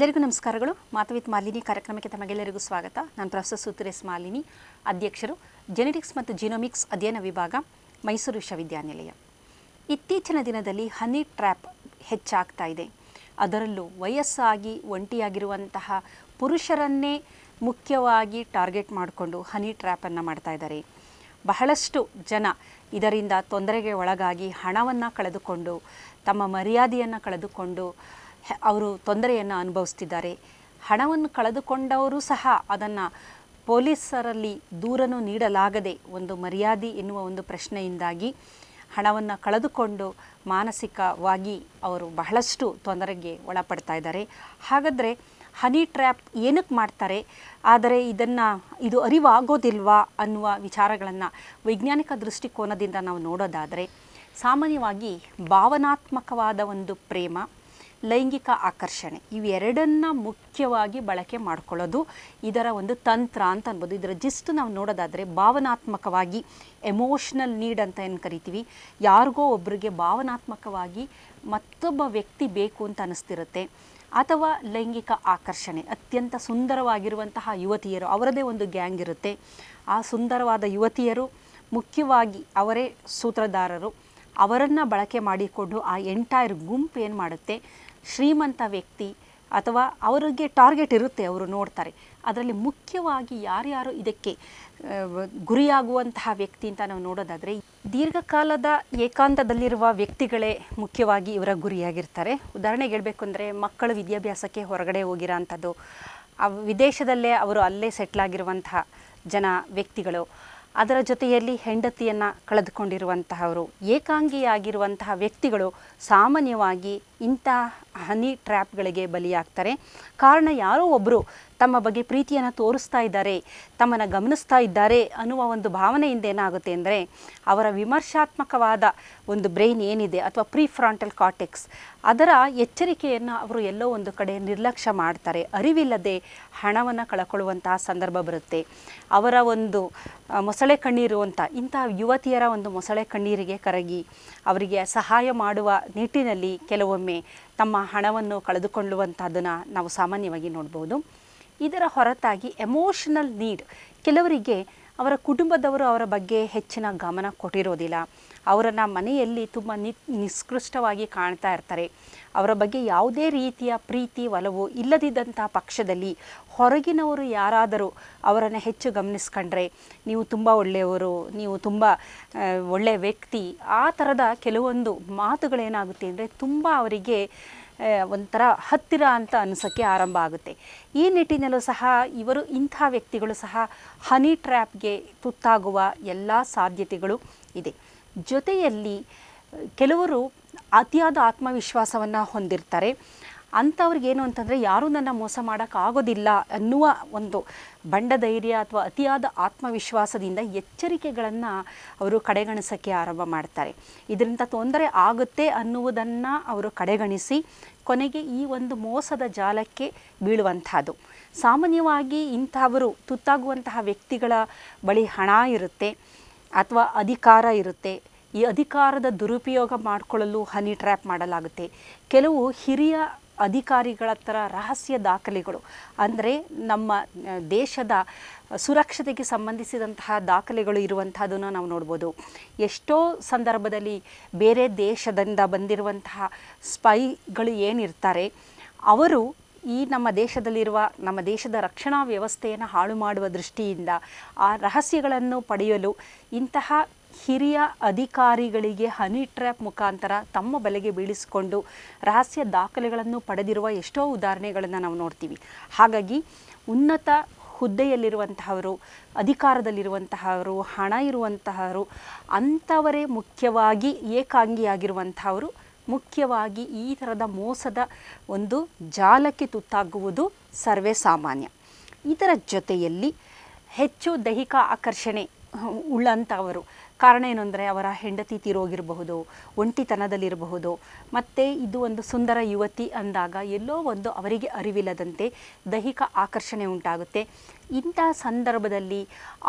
ಎಲ್ಲರಿಗೂ ನಮಸ್ಕಾರಗಳು. ಮಾತು ವಿತ್ ಮಾಲಿನಿ ಕಾರ್ಯಕ್ರಮಕ್ಕೆ ತಮಗೆಲ್ಲರಿಗೂ ಸ್ವಾಗತ. ನಾನು ಪ್ರೊಫೆಸರ್ ಸುತುರೇಸ್ ಮಾಲಿನಿ, ಅಧ್ಯಕ್ಷರು ಜೆನೆಟಿಕ್ಸ್ ಮತ್ತು ಜಿನೋಮಿಕ್ಸ್ ಅಧ್ಯಯನ ವಿಭಾಗ, ಮೈಸೂರು ವಿಶ್ವವಿದ್ಯಾನಿಲಯ. ಇತ್ತೀಚಿನ ದಿನದಲ್ಲಿ ಹನಿ ಟ್ರ್ಯಾಪ್ ಹೆಚ್ಚಾಗ್ತಾ ಇದೆ. ಅದರಲ್ಲೂ ವಯಸ್ಸಾಗಿ ಒಂಟಿಯಾಗಿರುವಂತಹ ಪುರುಷರನ್ನೇ ಮುಖ್ಯವಾಗಿ ಟಾರ್ಗೆಟ್ ಮಾಡಿಕೊಂಡು ಹನಿ ಟ್ರ್ಯಾಪನ್ನು ಮಾಡ್ತಾ ಇದ್ದಾರೆ. ಬಹಳಷ್ಟು ಜನ ಇದರಿಂದ ತೊಂದರೆಗೆ ಒಳಗಾಗಿ ಹಣವನ್ನು ಕಳೆದುಕೊಂಡು, ತಮ್ಮ ಮರ್ಯಾದೆಯನ್ನು ಕಳೆದುಕೊಂಡು ಅವರು ತೊಂದರೆಯನ್ನು ಅನುಭವಿಸ್ತಿದ್ದಾರೆ. ಹಣವನ್ನು ಕಳೆದುಕೊಂಡವರು ಸಹ ಅದನ್ನು ಪೊಲೀಸರಲ್ಲಿ ದೂರನ್ನು ನೀಡಲಾಗದೆ ಒಂದು ಮರ್ಯಾದೆ ಎನ್ನುವ ಒಂದು ಪ್ರಶ್ನೆಯಿಂದಾಗಿ ಹಣವನ್ನು ಕಳೆದುಕೊಂಡು ಮಾನಸಿಕವಾಗಿ ಅವರು ಬಹಳಷ್ಟು ತೊಂದರೆಗೆ ಒಳಪಡ್ತಾ ಇದ್ದಾರೆ. ಹಾಗಾದರೆ ಹನಿ ಟ್ರ್ಯಾಪ್ ಏನಕ್ಕೆ ಮಾಡ್ತಾರೆ, ಆದರೆ ಇದು ಅರಿವಾಗೋದಿಲ್ವಾ ಅನ್ನುವ ವಿಚಾರಗಳನ್ನು ವೈಜ್ಞಾನಿಕ ದೃಷ್ಟಿಕೋನದಿಂದ ನಾವು ನೋಡೋದಾದರೆ, ಸಾಮಾನ್ಯವಾಗಿ ಭಾವನಾತ್ಮಕವಾದ ಒಂದು ಪ್ರೇಮ, ಲೈಂಗಿಕ ಆಕರ್ಷಣೆ ಇವೆರಡನ್ನು ಮುಖ್ಯವಾಗಿ ಬಳಕೆ ಮಾಡ್ಕೊಳ್ಳೋದು ಇದರ ಒಂದು ತಂತ್ರ ಅಂತ ಅನ್ಬೋದು. ಇದರ ಜಿಸ್ಟ್ ನಾವು ನೋಡೋದಾದರೆ, ಭಾವನಾತ್ಮಕವಾಗಿ ಎಮೋಷ್ನಲ್ ನೀಡ್ ಅಂತ ಏನು ಕರಿತೀವಿ, ಯಾರಿಗೋ ಒಬ್ಬರಿಗೆ ಭಾವನಾತ್ಮಕವಾಗಿ ಮತ್ತೊಬ್ಬ ವ್ಯಕ್ತಿ ಬೇಕು ಅಂತ ಅನ್ನಿಸ್ತಿರುತ್ತೆ. ಅಥವಾ ಲೈಂಗಿಕ ಆಕರ್ಷಣೆ, ಅತ್ಯಂತ ಸುಂದರವಾಗಿರುವಂತಹ ಯುವತಿಯರು, ಅವರದೇ ಒಂದು ಗ್ಯಾಂಗ್ ಇರುತ್ತೆ. ಆ ಸುಂದರವಾದ ಯುವತಿಯರು ಮುಖ್ಯವಾಗಿ ಅವರೇ ಸೂತ್ರಧಾರರು. ಅವರನ್ನು ಬಳಕೆ ಮಾಡಿಕೊಂಡು ಆ ಎಂಟೈರ್ ಗುಂಪು ಏನು ಮಾಡುತ್ತೆ, ಶ್ರೀಮಂತ ವ್ಯಕ್ತಿ ಅಥವಾ ಅವರಿಗೆ ಟಾರ್ಗೆಟ್ ಇರುತ್ತೆ, ಅವರು ನೋಡ್ತಾರೆ. ಅದರಲ್ಲಿ ಮುಖ್ಯವಾಗಿ ಯಾರ್ಯಾರು ಇದಕ್ಕೆ ಗುರಿಯಾಗುವಂತಹ ವ್ಯಕ್ತಿ ಅಂತ ನಾವು ನೋಡೋದಾದರೆ, ದೀರ್ಘಕಾಲದ ಏಕಾಂತದಲ್ಲಿರುವ ವ್ಯಕ್ತಿಗಳೇ ಮುಖ್ಯವಾಗಿ ಇವರ ಗುರಿಯಾಗಿರ್ತಾರೆ. ಉದಾಹರಣೆಗೆ ಹೇಳಬೇಕು ಅಂದರೆ, ಮಕ್ಕಳು ವಿದ್ಯಾಭ್ಯಾಸಕ್ಕೆ ಹೊರಗಡೆ ಹೋಗಿರೋ ಅಂಥದ್ದು, ವಿದೇಶದಲ್ಲೇ ಅವರು ಅಲ್ಲೇ ಸೆಟ್ಲಾಗಿರುವಂತಹ ವ್ಯಕ್ತಿಗಳು, ಅದರ ಜೊತೆಯಲ್ಲಿ ಹೆಂಡತಿಯನ್ನು ಕಳೆದುಕೊಂಡಿರುವಂತಹವರು, ಏಕಾಂಗಿಯಾಗಿರುವಂತಹ ವ್ಯಕ್ತಿಗಳು ಸಾಮಾನ್ಯವಾಗಿ ಇಂಥ ಹನಿ ಟ್ರ್ಯಾಪ್ಗಳಿಗೆ ಬಲಿಯಾಗ್ತಾರೆ. ಕಾರಣ, ಯಾರೋ ಒಬ್ಬರು ತಮ್ಮ ಬಗ್ಗೆ ಪ್ರೀತಿಯನ್ನು ತೋರಿಸ್ತಾ ಇದ್ದಾರೆ, ತಮ್ಮನ್ನು ಗಮನಿಸ್ತಾ ಇದ್ದಾರೆ ಅನ್ನುವ ಒಂದು ಭಾವನೆಯಿಂದ ಏನಾಗುತ್ತೆ ಅಂದರೆ, ಅವರ ವಿಮರ್ಶಾತ್ಮಕವಾದ ಒಂದು ಬ್ರೈನ್ ಏನಿದೆ ಅಥವಾ ಪ್ರೀಫ್ರಾಂಟಲ್ ಕಾರ್ಟೆಕ್ಸ್, ಅದರ ಎಚ್ಚರಿಕೆಯನ್ನು ಅವರು ಎಲ್ಲೋ ಒಂದು ಕಡೆ ನಿರ್ಲಕ್ಷ್ಯ ಮಾಡ್ತಾರೆ. ಅರಿವಿಲ್ಲದೆ ಹಣವನ್ನು ಕಳ್ಕೊಳ್ಳುವಂತಹ ಸಂದರ್ಭ ಬರುತ್ತೆ. ಅವರ ಒಂದು ಮೊಸಳೆ ಕಣ್ಣೀರು ಅಂತ, ಇಂತಹ ಯುವತಿಯರ ಒಂದು ಮೊಸಳೆ ಕಣ್ಣೀರಿಗೆ ಕರಗಿ ಅವರಿಗೆ ಸಹಾಯ ಮಾಡುವ ನಿಟ್ಟಿನಲ್ಲಿ ಕೆಲವೊಮ್ಮೆ ತಮ್ಮ ಹಣವನ್ನು ಕಳೆದುಕೊಳ್ಳುವಂಥದ್ದನ್ನು ನಾವು ಸಾಮಾನ್ಯವಾಗಿ ನೋಡ್ಬೋದು. ಇದರ ಹೊರತಾಗಿ ಎಮೋಷನಲ್ ನೀಡ್, ಕೆಲವರಿಗೆ ಅವರ ಕುಟುಂಬದವರು ಅವರ ಬಗ್ಗೆ ಹೆಚ್ಚಿನ ಗಮನ ಕೊಟ್ಟಿರೋದಿಲ್ಲ. ಅವರನ್ನು ಮನೆಯಲ್ಲಿ ತುಂಬ ನಿಷ್ಕೃಷ್ಟವಾಗಿ ಕಾಣ್ತಾ ಇರ್ತಾರೆ. ಅವರ ಬಗ್ಗೆ ಯಾವುದೇ ರೀತಿಯ ಪ್ರೀತಿ ಒಲವು ಇಲ್ಲದಿದ್ದಂಥ ಪಕ್ಷದಲ್ಲಿ ಹೊರಗಿನವರು ಯಾರಾದರೂ ಅವರನ್ನು ಹೆಚ್ಚು ಗಮನಿಸ್ಕೊಂಡ್ರೆ, ನೀವು ತುಂಬ ಒಳ್ಳೆಯವರು, ನೀವು ತುಂಬ ಒಳ್ಳೆಯ ವ್ಯಕ್ತಿ, ಆ ಥರದ ಕೆಲವೊಂದು ಮಾತುಗಳೇನಾಗುತ್ತೆ ಅಂದರೆ ತುಂಬ ಅವರಿಗೆ ಒಂಥರ ಹತ್ತಿರ ಅಂತ ಅನಿಸೋಕ್ಕೆ ಆರಂಭ ಆಗುತ್ತೆ. ಈ ನಿಟ್ಟಿನಲ್ಲೂ ಸಹ ಇಂಥ ವ್ಯಕ್ತಿಗಳು ಸಹ ಹನಿ ಟ್ರ್ಯಾಪ್ಗೆ ತುತ್ತಾಗುವ ಎಲ್ಲ ಸಾಧ್ಯತೆಗಳು ಇದೆ. ಜೊತೆಯಲ್ಲಿ ಕೆಲವರು ಅತಿಯಾದ ಆತ್ಮವಿಶ್ವಾಸವನ್ನು ಹೊಂದಿರ್ತಾರೆ. ಅಂಥವ್ರಿಗೇನು ಅಂತಂದರೆ, ಯಾರೂ ನನ್ನ ಮೋಸ ಮಾಡೋಕ್ಕಾಗೋದಿಲ್ಲ ಅನ್ನುವ ಒಂದು ಬಂಡ ಧೈರ್ಯ ಅಥವಾ ಅತಿಯಾದ ಆತ್ಮವಿಶ್ವಾಸದಿಂದ ಎಚ್ಚರಿಕೆಗಳನ್ನು ಅವರು ಕಡೆಗಣಿಸೋಕ್ಕೆ ಆರಂಭ ಮಾಡ್ತಾರೆ. ಇದರಿಂದ ತೊಂದರೆ ಆಗುತ್ತೆ ಅನ್ನುವುದನ್ನು ಅವರು ಕಡೆಗಣಿಸಿ ಕೊನೆಗೆ ಈ ಒಂದು ಮೋಸದ ಜಾಲಕ್ಕೆ ಬೀಳುವಂಥದ್ದು. ಸಾಮಾನ್ಯವಾಗಿ ಇಂಥವರು ತುತ್ತಾಗುವಂತಹ ವ್ಯಕ್ತಿಗಳ ಬಳಿ ಹಣ ಇರುತ್ತೆ ಅಥವಾ ಅಧಿಕಾರ ಇರುತ್ತೆ. ಈ ಅಧಿಕಾರದ ದುರುಪಯೋಗ ಮಾಡಿಕೊಳ್ಳಲು ಹನಿ ಟ್ರ್ಯಾಪ್ ಮಾಡಲಾಗುತ್ತೆ. ಕೆಲವು ಹಿರಿಯ ಅಧಿಕಾರಿಗಳ ಹತ್ರ ರಹಸ್ಯ ದಾಖಲೆಗಳು, ಅಂದರೆ ನಮ್ಮ ದೇಶದ ಸುರಕ್ಷತೆಗೆ ಸಂಬಂಧಿಸಿದಂತಹ ದಾಖಲೆಗಳು ಇರುವಂಥದ್ದನ್ನು ನಾವು ನೋಡ್ಬೋದು. ಎಷ್ಟೋ ಸಂದರ್ಭದಲ್ಲಿ ಬೇರೆ ದೇಶದಿಂದ ಬಂದಿರುವಂತಹ ಸ್ಪೈಗಳು ಏನಿರ್ತಾರೆ, ಅವರು ಈ ನಮ್ಮ ದೇಶದ ರಕ್ಷಣಾ ವ್ಯವಸ್ಥೆಯನ್ನು ಹಾಳು ಮಾಡುವ ದೃಷ್ಟಿಯಿಂದ ಆ ರಹಸ್ಯಗಳನ್ನು ಪಡೆಯಲು ಇಂತಹ ಹಿರಿಯ ಅಧಿಕಾರಿಗಳಿಗೆ ಹನಿ ಟ್ರ್ಯಾಪ್ ಮುಖಾಂತರ ತಮ್ಮ ಬಲೆಗೆ ಬೀಳಿಸಿಕೊಂಡು ರಹಸ್ಯ ದಾಖಲೆಗಳನ್ನು ಪಡೆದಿರುವ ಎಷ್ಟೋ ಉದಾಹರಣೆಗಳನ್ನು ನಾವು ನೋಡ್ತೀವಿ. ಹಾಗಾಗಿ ಉನ್ನತ ಹುದ್ದೆಯಲ್ಲಿರುವಂತಹವರು, ಅಧಿಕಾರದಲ್ಲಿರುವಂತಹವರು, ಹಣ ಇರುವಂತಹವರು, ಅಂಥವರೇ ಮುಖ್ಯವಾಗಿ ಏಕಾಂಗಿಯಾಗಿರುವಂಥವರು ಮುಖ್ಯವಾಗಿ ಈ ಥರದ ಮೋಸದ ಒಂದು ಜಾಲಕ್ಕೆ ತುತ್ತಾಗುವುದು ಸರ್ವೇ ಸಾಮಾನ್ಯ. ಇದರ ಜೊತೆಯಲ್ಲಿ ಹೆಚ್ಚು ದೈಹಿಕ ಆಕರ್ಷಣೆ ಉಳ್ಳಂಥವರು, ಕಾರಣ ಏನು ಅಂದರೆ ಅವರ ಹೆಂಡತಿ ತೀರೋಗಿರಬಹುದು, ಒಂಟಿತನದಲ್ಲಿರಬಹುದು, ಮತ್ತು ಇದು ಒಂದು ಸುಂದರ ಯುವತಿ ಅಂದಾಗ ಎಲ್ಲೋ ಒಂದು ಅವರಿಗೆ ಅರಿವಿಲ್ಲದಂತೆ ದೈಹಿಕ ಆಕರ್ಷಣೆ ಉಂಟಾಗುತ್ತೆ. ಇಂಥ ಸಂದರ್ಭದಲ್ಲಿ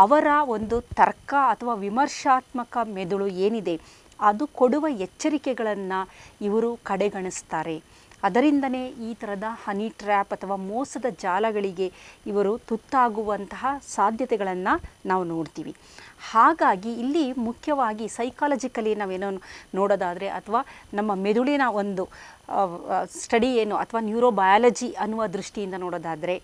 ಅವರ ಒಂದು ತರ್ಕ ಅಥವಾ ವಿಮರ್ಶಾತ್ಮಕ ಮೆದುಳು ಏನಿದೆ ಅದು ಕೊಡುವ ಎಚ್ಚರಿಕೆಗಳನ್ನು ಇವರು ಕಡೆಗಣಿಸ್ತಾರೆ. ಅದರಿಂದನೇ ಈ ಥರದ ಹನಿ ಟ್ರ್ಯಾಪ್ ಅಥವಾ ಮೋಸದ ಜಾಲಗಳಿಗೆ ಇವರು ತುತ್ತಾಗುವಂತಹ ಸಾಧ್ಯತೆಗಳನ್ನು ನಾವು ನೋಡ್ತೀವಿ. ಹಾಗಾಗಿ ಇಲ್ಲಿ ಮುಖ್ಯವಾಗಿ ಸೈಕಾಲಜಿಕಲಿ ನಾವೇನೋ ನೋಡೋದಾದರೆ ಅಥವಾ ನಮ್ಮ ಮೆದುಳಿನ ಒಂದು ಸ್ಟಡಿ ಏನು ಅಥವಾ ನ್ಯೂರೋಬಯಾಲಜಿ ಅನ್ನುವ ದೃಷ್ಟಿಯಿಂದ ನೋಡೋದಾದರೆ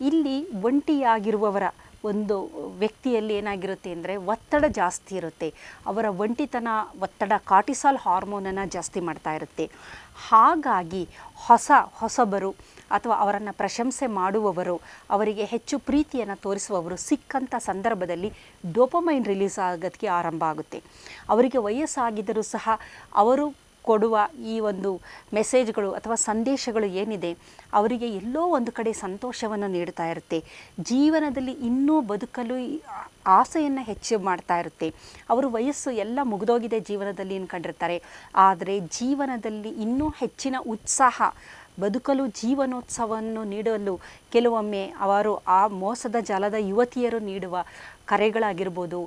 ಇಲ್ಲಿ ಒಂಟಿಯಾಗಿರುವವರ ಒಂದು ವ್ಯಕ್ತಿಯಲ್ಲಿ ಏನಾಗಿರುತ್ತೆ ಅಂದರೆ ಒತ್ತಡ ಜಾಸ್ತಿ ಇರುತ್ತೆ. ಅವರ ಒಂಟಿತನ ಒತ್ತಡ ಕಾರ್ಟಿಸಾಲ್ ಹಾರ್ಮೋನನ್ನು ಜಾಸ್ತಿ ಮಾಡ್ತಾ ಇರುತ್ತೆ. ಹಾಗಾಗಿ ಹೊಸಬರು ಅಥವಾ ಅವರನ್ನು ಪ್ರಶಂಸೆ ಮಾಡುವವರು, ಅವರಿಗೆ ಹೆಚ್ಚು ಪ್ರೀತಿಯನ್ನು ತೋರಿಸುವವರು ಸಿಕ್ಕಂಥ ಸಂದರ್ಭದಲ್ಲಿ ಡೋಪಮೈನ್ ರಿಲೀಸ್ ಆಗೋದಕ್ಕೆ ಆರಂಭ ಆಗುತ್ತೆ. ಅವರಿಗೆ ವಯಸ್ಸಾಗಿದ್ದರೂ ಸಹ ಅವರು ಕೊಡುವ ಈ ಒಂದು ಮೆಸೇಜ್ಗಳು ಅಥವಾ ಸಂದೇಶಗಳು ಏನಿದೆ ಅವರಿಗೆ ಎಲ್ಲೋ ಒಂದು ಕಡೆ ಸಂತೋಷವನ್ನು ನೀಡ್ತಾ ಇರುತ್ತೆ. ಜೀವನದಲ್ಲಿ ಇನ್ನೂ ಬದುಕಲು ಆಸೆಯನ್ನು ಹೆಚ್ಚು ಮಾಡ್ತಾ ಇರುತ್ತೆ. ಅವರು ವಯಸ್ಸು ಎಲ್ಲ ಮುಗಿದೋಗಿದೆ ಜೀವನದಲ್ಲಿ ಅಂದ್ಕೊಂಡಿರ್ತಾರೆ. ಆದರೆ ಜೀವನದಲ್ಲಿ ಇನ್ನೂ ಹೆಚ್ಚಿನ ಉತ್ಸಾಹ, ಬದುಕಲು ಜೀವನೋತ್ಸವವನ್ನು ನೀಡಲು ಕೆಲವೊಮ್ಮೆ ಅವರು ಆ ಮೋಸದ ಜಾಲದ ಯುವತಿಯರು ನೀಡುವ ಕರೆಗಳಾಗಿರ್ಬೋದು,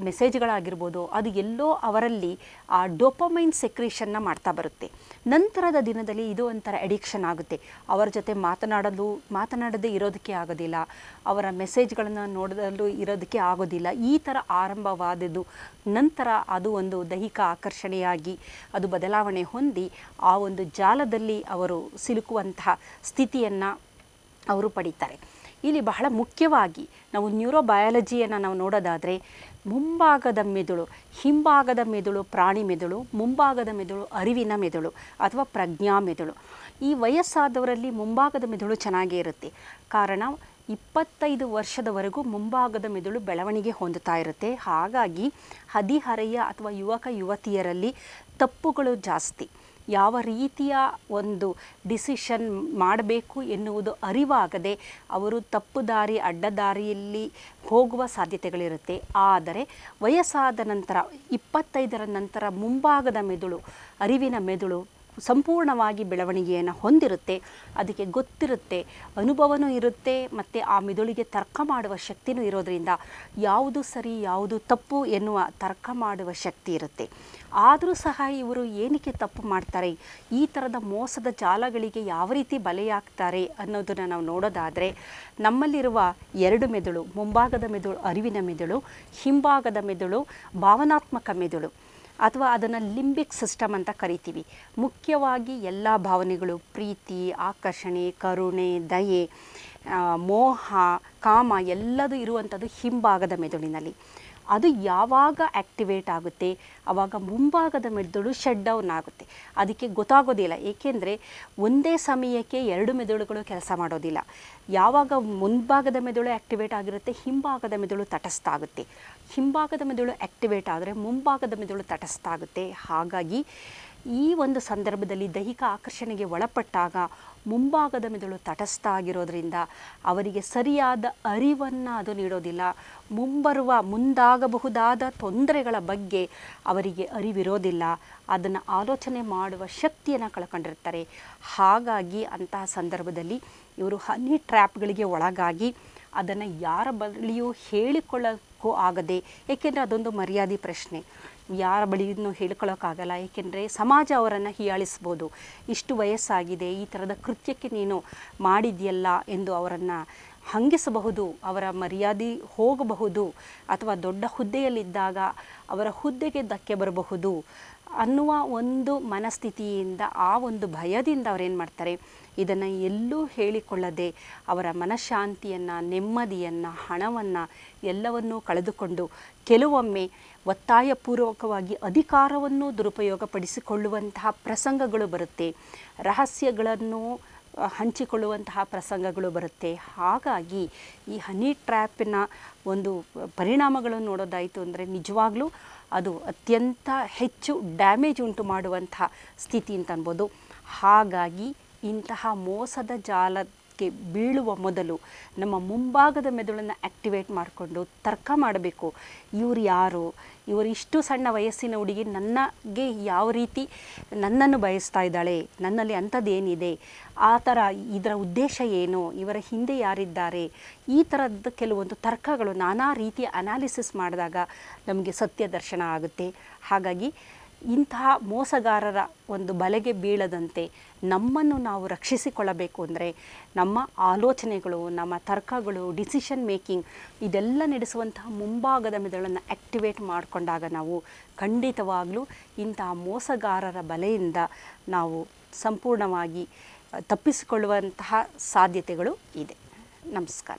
ಮೆಸೇಜ್ಗಳಾಗಿರ್ಬೋದು, ಅದು ಎಲ್ಲೋ ಅವರಲ್ಲಿ ಆ ಡೋಪಮೈನ್ ಸೆಕ್ರೇಷನ್ನ ಮಾಡ್ತಾ ಬರುತ್ತೆ. ನಂತರದ ದಿನದಲ್ಲಿ ಇದು ಒಂಥರ ಅಡಿಕ್ಷನ್ ಆಗುತ್ತೆ. ಅವರ ಜೊತೆ ಮಾತನಾಡದೇ ಇರೋದಕ್ಕೆ ಆಗೋದಿಲ್ಲ, ಅವರ ಮೆಸೇಜ್ಗಳನ್ನು ನೋಡಲು ಇರೋದಕ್ಕೆ ಆಗೋದಿಲ್ಲ. ಈ ಥರ ಆರಂಭವಾದದ್ದು ನಂತರ ಅದು ಒಂದು ದೈಹಿಕ ಆಕರ್ಷಣೆಯಾಗಿ ಅದು ಬದಲಾವಣೆ ಹೊಂದಿ ಆ ಒಂದು ಜಾಲದಲ್ಲಿ ಅವರು ಸಿಲುಕುವಂತಹ ಸ್ಥಿತಿಯನ್ನು ಅವರು ಪಡೀತಾರೆ. ಇಲ್ಲಿ ಬಹಳ ಮುಖ್ಯವಾಗಿ ನಾವು ನ್ಯೂರೋಬಯಾಲಜಿಯನ್ನು ನಾವು ನೋಡೋದಾದರೆ ಮುಂಭಾಗದ ಮೆದುಳು, ಹಿಂಭಾಗದ ಮೆದುಳು ಪ್ರಾಣಿ ಮೆದುಳು, ಮುಂಭಾಗದ ಮೆದುಳು ಅರಿವಿನ ಮೆದುಳು ಅಥವಾ ಪ್ರಜ್ಞಾ ಮೆದುಳು. ಈ ವಯಸ್ಸಾದವರಲ್ಲಿ ಮುಂಭಾಗದ ಮೆದುಳು ಚೆನ್ನಾಗೇ ಇರುತ್ತೆ. ಕಾರಣ 25 ವರ್ಷದವರೆಗೂ ಮುಂಭಾಗದ ಮೆದುಳು ಬೆಳವಣಿಗೆ ಹೊಂದುತ್ತಾ ಇರುತ್ತೆ. ಹಾಗಾಗಿ ಹದಿಹರೆಯ ಅಥವಾ ಯುವಕ ಯುವತಿಯರಲ್ಲಿ ತಪ್ಪುಗಳು ಜಾಸ್ತಿ. ಯಾವ ರೀತಿಯ ಒಂದು ಡಿಸಿಷನ್ ಮಾಡಬೇಕು ಎನ್ನುವುದು ಅರಿವಾಗದೆ ಅವರು ತಪ್ಪು ದಾರಿ ಅಡ್ಡದಾರಿಯಲ್ಲಿ ಹೋಗುವ ಸಾಧ್ಯತೆಗಳಿರುತ್ತೆ. ಆದರೆ ವಯಸ್ಸಾದ ನಂತರ 25ರ ನಂತರ ಮುಂಭಾಗದ ಮೆದುಳು, ಅರಿವಿನ ಮೆದುಳು ಸಂಪೂರ್ಣವಾಗಿ ಬೆಳವಣಿಗೆಯನ್ನು ಹೊಂದಿರುತ್ತೆ. ಅದಕ್ಕೆ ಗೊತ್ತಿರುತ್ತೆ, ಅನುಭವನೂ ಇರುತ್ತೆ, ಮತ್ತು ಆ ಮೆದುಳಿಗೆ ತರ್ಕ ಮಾಡುವ ಶಕ್ತಿನೂ ಇರೋದರಿಂದ ಯಾವುದು ಸರಿ ಯಾವುದು ತಪ್ಪು ಎನ್ನುವ ತರ್ಕ ಮಾಡುವ ಶಕ್ತಿ ಇರುತ್ತೆ. ಆದರೂ ಸಹ ಇವರು ಏನಕ್ಕೆ ತಪ್ಪು ಮಾಡ್ತಾರೆ, ಈ ಥರದ ಮೋಸದ ಜಾಲಗಳಿಗೆ ಯಾವ ರೀತಿ ಬಲೆಯಾಗ್ತಾರೆ ಅನ್ನೋದನ್ನು ನಾವು ನೋಡೋದಾದರೆ ನಮ್ಮಲ್ಲಿರುವ 2 ಮೆದುಳು, ಮುಂಭಾಗದ ಮೆದುಳು ಅರಿವಿನ ಮೆದುಳು, ಹಿಂಭಾಗದ ಮೆದುಳು ಭಾವನಾತ್ಮಕ ಮೆದುಳು ಅಥವಾ ಅದನ್ನು ಲಿಂಬಿಕ್ ಸಿಸ್ಟಮ್ ಅಂತ ಕರಿತೀವಿ. ಮುಖ್ಯವಾಗಿ ಎಲ್ಲ ಭಾವನೆಗಳು, ಪ್ರೀತಿ, ಆಕರ್ಷಣೆ, ಕರುಣೆ, ದಯೆ, ಮೋಹ, ಕಾಮ ಎಲ್ಲದೂ ಇರುವಂಥದ್ದು ಹಿಂಭಾಗದ ಮೆದುಳಿನಲ್ಲಿ. ಅದು ಯಾವಾಗ ಆ್ಯಕ್ಟಿವೇಟ್ ಆಗುತ್ತೆ ಆವಾಗ ಮುಂಭಾಗದ ಮೆದುಳು ಶಟ್ ಡೌನ್ ಆಗುತ್ತೆ. ಅದಕ್ಕೆ ಗೊತ್ತಾಗೋದಿಲ್ಲ, ಏಕೆಂದರೆ ಒಂದೇ ಸಮಯಕ್ಕೆ 2 ಮೆದುಳುಗಳು ಕೆಲಸ ಮಾಡೋದಿಲ್ಲ. ಯಾವಾಗ ಮುಂಭಾಗದ ಮೆದುಳು ಆ್ಯಕ್ಟಿವೇಟ್ ಆಗಿರುತ್ತೆ ಹಿಂಭಾಗದ ಮೆದುಳು ತಟಸ್ಥ ಆಗುತ್ತೆ. ಹಿಂಭಾಗದ ಮೆದುಳು ಆ್ಯಕ್ಟಿವೇಟ್ ಆದರೆ ಮುಂಭಾಗದ ಮೆದುಳು ತಟಸ್ಥ ಆಗುತ್ತೆ. ಹಾಗಾಗಿ ಈ ಒಂದು ಸಂದರ್ಭದಲ್ಲಿ ದೈಹಿಕ ಆಕರ್ಷಣೆಗೆ ಒಳಪಟ್ಟಾಗ ಮುಂಭಾಗದ ಮೆದುಳು ತಟಸ್ಥ ಆಗಿರೋದ್ರಿಂದ ಅವರಿಗೆ ಸರಿಯಾದ ಅರಿವನ್ನು ಅದು ನೀಡೋದಿಲ್ಲ. ಮುಂದಾಗಬಹುದಾದ ತೊಂದರೆಗಳ ಬಗ್ಗೆ ಅವರಿಗೆ ಅರಿವಿರೋದಿಲ್ಲ. ಅದನ್ನು ಆಲೋಚನೆ ಮಾಡುವ ಶಕ್ತಿಯನ್ನು ಕಳ್ಕೊಂಡಿರ್ತಾರೆ. ಹಾಗಾಗಿ ಅಂತಹ ಸಂದರ್ಭದಲ್ಲಿ ಇವರು ಹನಿ ಟ್ರ್ಯಾಪ್ಗಳಿಗೆ ಒಳಗಾಗಿ ಅದನ್ನು ಯಾರ ಬಳಿಯೂ ಹೇಳಿಕೊಳ್ಳೋಕ್ಕೂ ಆಗದೆ, ಏಕೆಂದರೆ ಅದೊಂದು ಮರ್ಯಾದೆ ಪ್ರಶ್ನೆ. ಯಾರ ಬಳಿಯೂ ಹೇಳ್ಕೊಳ್ಳೋಕ್ಕಾಗಲ್ಲ, ಏಕೆಂದರೆ ಸಮಾಜ ಅವರನ್ನು ಹೀಯಾಳಿಸ್ಬೋದು. ಇಷ್ಟು ವಯಸ್ಸಾಗಿದೆ, ಈ ಥರದ ಕೃತ್ಯಕ್ಕೆ ನೀನು ಮಾಡಿದೆಯಲ್ಲ ಎಂದು ಅವರನ್ನು ಹಂಗಿಸಬಹುದು, ಅವರ ಮರ್ಯಾದೆ ಹೋಗಬಹುದು, ಅಥವಾ ದೊಡ್ಡ ಹುದ್ದೆಯಲ್ಲಿದ್ದಾಗ ಅವರ ಹುದ್ದೆಗೆ ಧಕ್ಕೆ ಬರಬಹುದು ಅನ್ನುವ ಒಂದು ಮನಸ್ಥಿತಿಯಿಂದ, ಆ ಒಂದು ಭಯದಿಂದ ಅವರೇನು ಮಾಡ್ತಾರೆ, ಇದನ್ನು ಎಲ್ಲೂ ಹೇಳಿಕೊಳ್ಳದೆ ಅವರ ಮನಃಶಾಂತಿಯನ್ನು, ನೆಮ್ಮದಿಯನ್ನು, ಹಣವನ್ನು ಎಲ್ಲವನ್ನೂ ಕಳೆದುಕೊಂಡು ಕೆಲವೊಮ್ಮೆ ಒತ್ತಾಯಪೂರ್ವಕವಾಗಿ ಅಧಿಕಾರವನ್ನು ದುರುಪಯೋಗಪಡಿಸಿಕೊಳ್ಳುವಂತಹ ಪ್ರಸಂಗಗಳು ಬರುತ್ತೆ. ರಹಸ್ಯಗಳನ್ನು ಹಂಚಿಕೊಳ್ಳುವಂತಹ ಪ್ರಸಂಗಗಳು ಬರುತ್ತೆ. ಹಾಗಾಗಿ ಈ ಹನಿ ಟ್ರ್ಯಾಪಿನ ಒಂದು ಪರಿಣಾಮಗಳನ್ನು ನೋಡೋದಾಯಿತು ಅಂದರೆ ನಿಜವಾಗ್ಲೂ ಅದು ಅತ್ಯಂತ ಹೆಚ್ಚು ಡ್ಯಾಮೇಜ್ ಉಂಟು ಮಾಡುವಂತಹ ಸ್ಥಿತಿ ಅಂತ ಅನ್ಬೋದು. ಹಾಗಾಗಿ ಇಂತಹ ಮೋಸದ ಜಾಲಕ್ಕೆ ಬೀಳುವ ಮೊದಲು ನಮ್ಮ ಮುಂಭಾಗದ ಮೆದುಳನ್ನು ಆ್ಯಕ್ಟಿವೇಟ್ ಮಾಡಿಕೊಂಡು ತರ್ಕ ಮಾಡಬೇಕು. ಇವರು ಯಾರು, ಇವರು ಇಷ್ಟು ಸಣ್ಣ ವಯಸ್ಸಿನ ಹುಡುಗಿ ನನಗೆ ಯಾವ ರೀತಿ ನನ್ನನ್ನು ಬಯಸ್ತಾ ಇದ್ದಾಳೆ, ನನ್ನಲ್ಲಿ ಅಂಥದ್ದೇನಿದೆ, ಆ ಥರ ಇದರ ಉದ್ದೇಶ ಏನು, ಇವರ ಹಿಂದೆ ಯಾರಿದ್ದಾರೆ, ಈ ಥರದ ಕೆಲವೊಂದು ತರ್ಕಗಳು ನಾನಾ ರೀತಿಯ ಅನಾಲಿಸಿಸ್ ಮಾಡಿದಾಗ ನಮಗೆ ಸತ್ಯ ದರ್ಶನ ಆಗುತ್ತೆ. ಹಾಗಾಗಿ ಇಂತಹ ಮೋಸಗಾರರ ಒಂದು ಬಲೆಗೆ ಬೀಳದಂತೆ ನಮ್ಮನ್ನು ನಾವು ರಕ್ಷಿಸಿಕೊಳ್ಳಬೇಕು ಅಂದರೆ ನಮ್ಮ ಆಲೋಚನೆಗಳು, ನಮ್ಮ ತರ್ಕಗಳು, ಡಿಸಿಷನ್ ಮೇಕಿಂಗ್ ಇದೆಲ್ಲ ನಡೆಸುವಂತಹ ಮುಂಭಾಗದ ಮೆದುಳನ್ನು ಆ್ಯಕ್ಟಿವೇಟ್ ಮಾಡಿಕೊಂಡಾಗ ನಾವು ಖಂಡಿತವಾಗಲೂ ಇಂತಹ ಮೋಸಗಾರರ ಬಲೆಯಿಂದ ನಾವು ಸಂಪೂರ್ಣವಾಗಿ ತಪ್ಪಿಸಿಕೊಳ್ಳುವಂತಹ ಸಾಧ್ಯತೆಗಳು ಇದೆ. ನಮಸ್ಕಾರ.